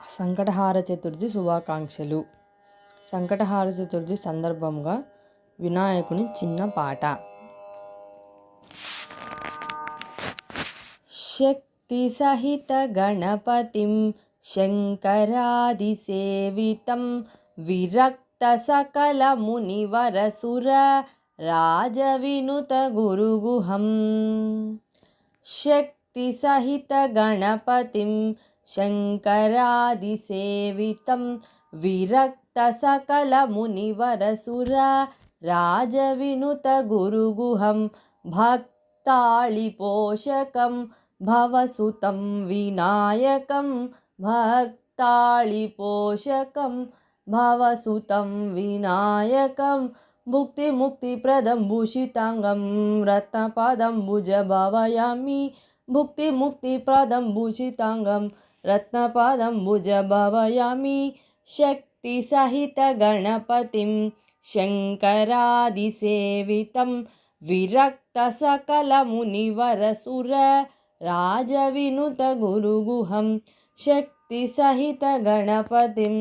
సంకటహార చతుర్థి శుభాకాంక్షలు. సంకటహార చతుర్థి సందర్భంగా వినాయకుని చిన్న పాట. శక్తి సహిత గణపతిం శంకరాది సేవితం విరక్త సకల మునివరసుర రాజవినుత గురుగుహం. శక్తి సహిత గణపతిం శంకరాది సేవితం విరక్త సకల మునివరసుర రాజవినుత గురుగుహం. భక్తాళి పోషకం భవసుతం వినాయకం భక్తాళి పోషకం భవసుతం వినాయకం. భుక్తి ముక్తి ప్రదం భూషితాంగం రత్నపాదంబుజ భావయామి. భుక్తి ముక్తి ప్రదం భూషితాంగం రత్నపాదంబుజ భావయామి. శక్తి సహిత గణపతిం శంకరాది సేవితం విరక్త సకల మునివరసుర రాజవినుత గురుగుహం. శక్తి సహిత గణపతిం.